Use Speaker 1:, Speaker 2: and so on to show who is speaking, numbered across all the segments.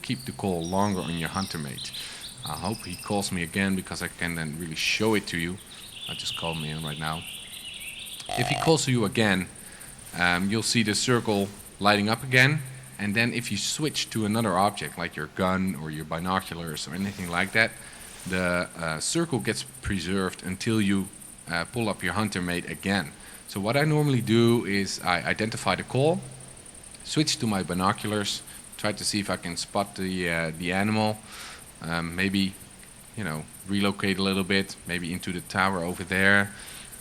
Speaker 1: keep the call longer on your hunter mate. I hope he calls me again because I can then really show it to you. I just called me in right now. If he calls to you again, you'll see the circle lighting up again. And then if you switch to another object like your gun or your binoculars or anything like that, the circle gets preserved until you pull up your hunter mate again. So what I normally do is I identify the call, switch to my binoculars, try to see if I can spot the animal, maybe relocate a little bit, maybe into the tower over there,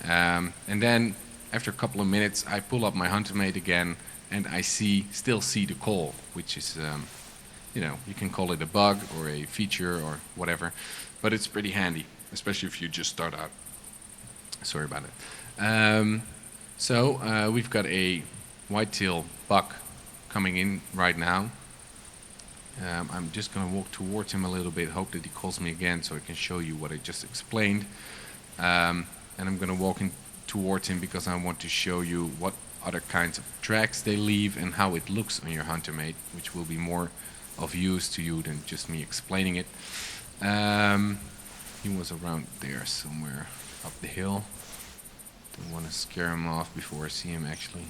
Speaker 1: and then after a couple of minutes I pull up my hunter mate again and I still see the call, which is you can call it a bug or a feature or whatever, but it's pretty handy, especially if you just start out. Sorry about it. So we've got a whitetail buck coming in right now. I'm just going to walk towards him a little bit, hope that he calls me again so I can show you what I just explained. And I'm going to walk in towards him because I want to show you what other kinds of tracks they leave and how it looks on your hunter mate, which will be more of use to you than just me explaining it. He was around there somewhere up the hill. Don't want to scare him off before I see him actually.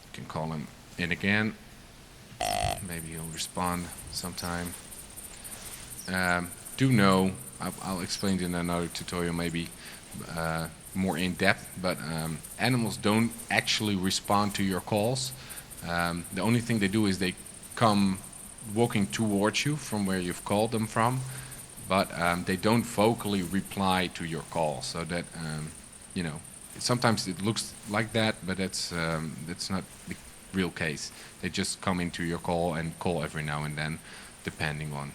Speaker 1: You can call him in again. Maybe he'll respond sometime. Do know, I'll explain it in another tutorial maybe more in depth, but animals don't actually respond to your calls. The only thing they do is they come walking towards you from where you've called them from, but they don't vocally reply to your call. So that sometimes it looks like that, but that's not the real case. They just come into your call and call every now and then, depending on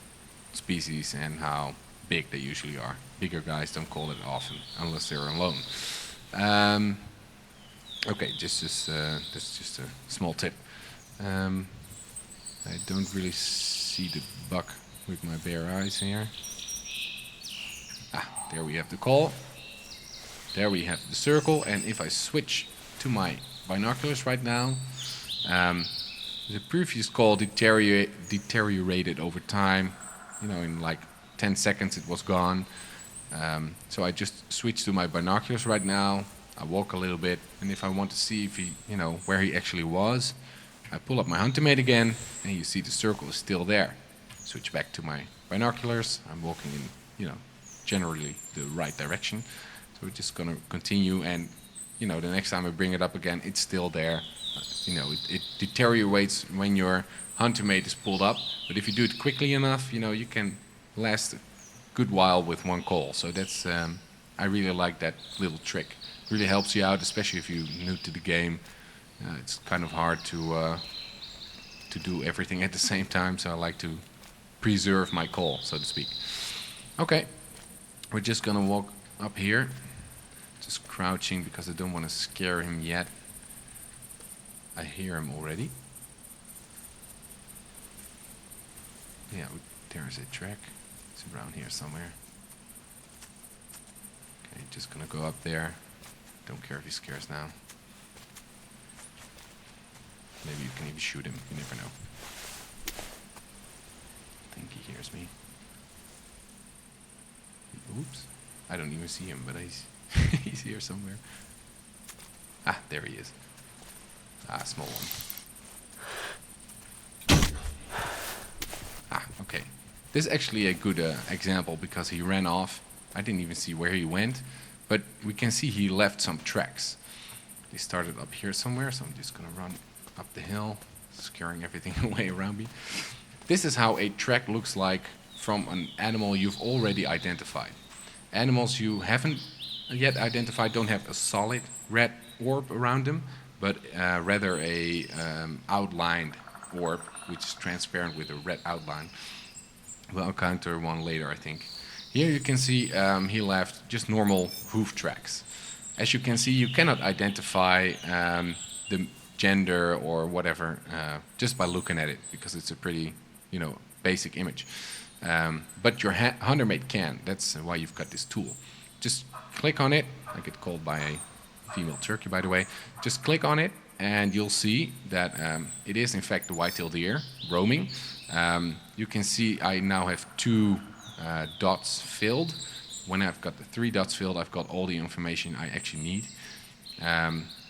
Speaker 1: species and how big they usually are. Bigger guys don't call it often unless they're alone. Okay, that's just a small tip. I don't really see the buck with my bare eyes here. There we have the call. There we have the circle, and if I switch to my binoculars right now, the previous call deteriorated over time. In like 10 seconds it was gone. So I just switched to my binoculars right now. I walk a little bit, and if I want to see if he, where he actually was, I pull up my hunter mate again, and you see the circle is still there. Switch back to my binoculars. I'm walking in, generally the right direction. So we're just gonna continue, and the next time I bring it up again, it's still there. It deteriorates when your hunter mate is pulled up, but if you do it quickly enough, you can last a good while with one call. So that's I really like that little trick. It really helps you out, especially if you're new to the game. It's kind of hard to do everything at the same time, so I like to preserve my call, so to speak. Okay, we're just gonna walk up here, just crouching because I don't want to scare him yet. I hear him already. Yeah, there's a track. It's around here somewhere. Okay, just gonna go up there. Don't care if he scares now. Maybe you can even shoot him, you never know. I think he hears me. Oops, I don't even see him, but he's here somewhere. There he is. Small one. Okay. This is actually a good example because he ran off. I didn't even see where he went, but we can see he left some tracks. They started up here somewhere, so I'm just gonna run up the hill, scaring everything away around me. This is how a track looks like from an animal you've already identified. Animals you haven't yet identified don't have a solid red orb around them, but rather a outlined orb, which is transparent with a red outline. We'll encounter one later, I think. Here you can see he left just normal hoof tracks. As you can see, you cannot identify the gender or whatever just by looking at it, because it's a pretty, basic image. But your hunter mate can. That's why you've got this tool. Just click on it. I get called by a female turkey, by the way. Just click on it, and you'll see that it is in fact the white-tailed deer roaming. You can see I now have 2 dots filled. When I've got the 3 dots filled, I've got all the information I actually need.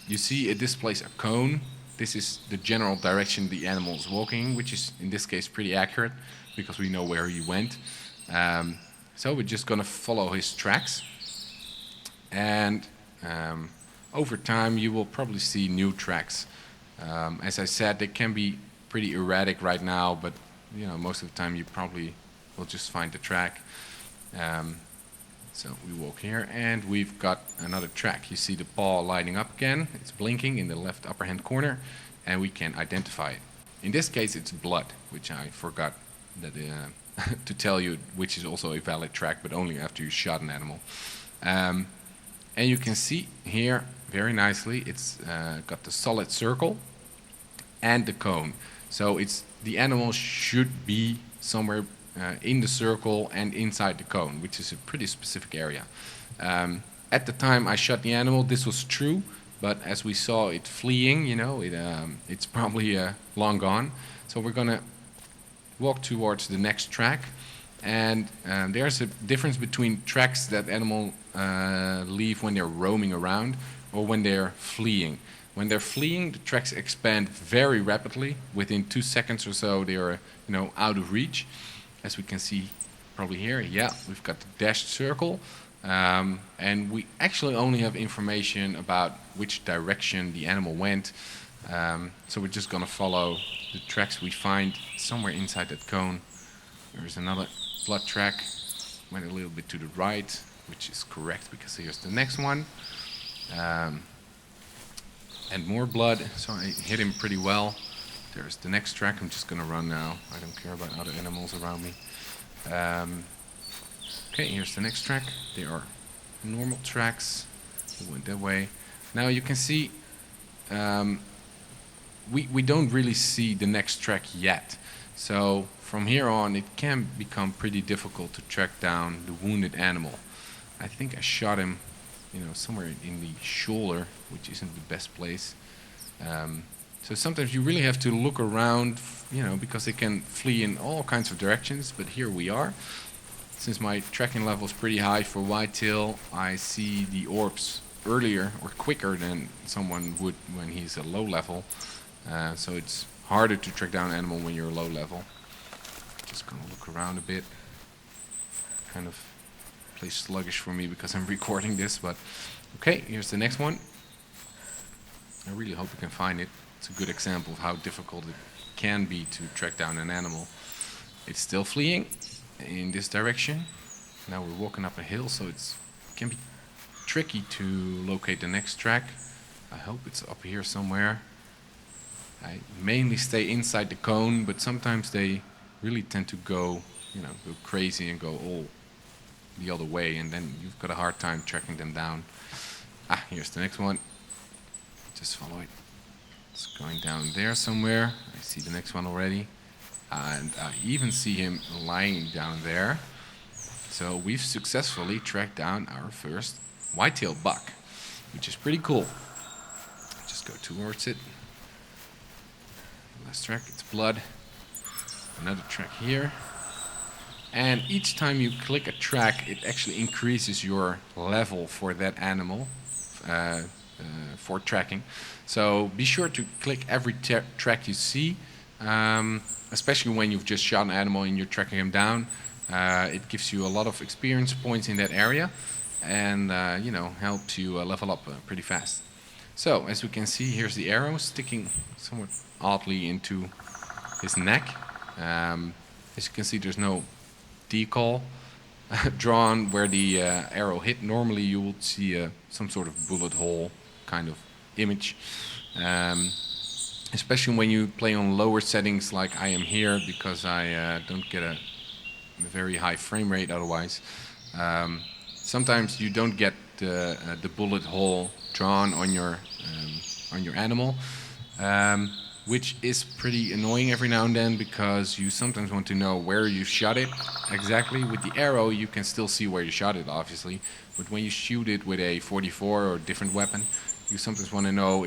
Speaker 1: You see it displays a cone. This is the general direction the animal is walking, which is in this case pretty accurate because we know where he went. So we're just going to follow his tracks, and over time you will probably see new tracks. As I said, they can be pretty erratic right now, but you know, most of the time you probably will just find the track. So we walk here and we've got another track. You see the paw lighting up again. It's blinking in the left upper hand corner, and we can identify it. In this case it's blood, which I forgot that, to tell you, which is also a valid track, but only after you shot an animal. And you can see here very nicely it's got the solid circle and the cone. So it's the animal should be somewhere in the circle and inside the cone, which is a pretty specific area. At the time I shot the animal, this was true, but as we saw it fleeing, you know, it's probably long gone. So we're gonna walk towards the next track, and there's a difference between tracks that animal leave when they're roaming around or when they're fleeing. When they're fleeing, the tracks expand very rapidly. Within 2 seconds or so, they are, you know, out of reach. As we can see probably here, yeah, we've got the dashed circle. And we actually only have information about which direction the animal went. So we're just going to follow the tracks we find somewhere inside that cone. There's another blood track. Went a little bit to the right, which is correct because here's the next one. And more blood, so I hit him pretty well. There's the next track. I'm just going to run now. I don't care about other animals around me. Okay, here's the next track. They are normal tracks. We went that way. Now you can see we don't really see the next track yet. So from here on it can become pretty difficult to track down the wounded animal. I think I shot him, you know, somewhere in the shoulder, which isn't the best place. So sometimes you really have to look around, you know, because they can flee in all kinds of directions. But here we are. Since my tracking level is pretty high for whitetail, I see the orbs earlier or quicker than someone would when he's a low level. So it's harder to track down an animal when you're low level. Just gonna look around a bit. Kind of plays sluggish for me because I'm recording this, but okay, here's the next one. I really hope you can find it. It's a good example of how difficult it can be to track down an animal. It's still fleeing in this direction. Now we're walking up a hill, so it can be tricky to locate the next track. I hope it's up here somewhere. I mainly stay inside the cone, but sometimes they really tend to go, you know, go crazy and go all the other way, and then you've got a hard time tracking them down. Ah, here's the next one. Just follow it. It's going down there somewhere. I see the next one already. And I even see him lying down there. So we've successfully tracked down our first white-tailed buck, which is pretty cool. Just go towards it. Last track, it's blood. Another track here. And each time you click a track, it actually increases your level for that animal for tracking. So be sure to click every track you see, especially when you've just shot an animal and you're tracking him down. It gives you a lot of experience points in that area, and you know, helps you level up pretty fast. So as we can see, here's the arrow sticking somewhat oddly into his neck. As you can see, there's no decal drawn where the arrow hit. Normally you would see some sort of bullet hole kind of image, especially when you play on lower settings like I am here, because I don't get a very high frame rate otherwise. Sometimes you don't get the bullet hole drawn on your animal, which is pretty annoying every now and then, because you sometimes want to know where you shot it exactly. With the arrow you can still see where you shot it, obviously, but when you shoot it with a .44 or a different weapon, you sometimes want to know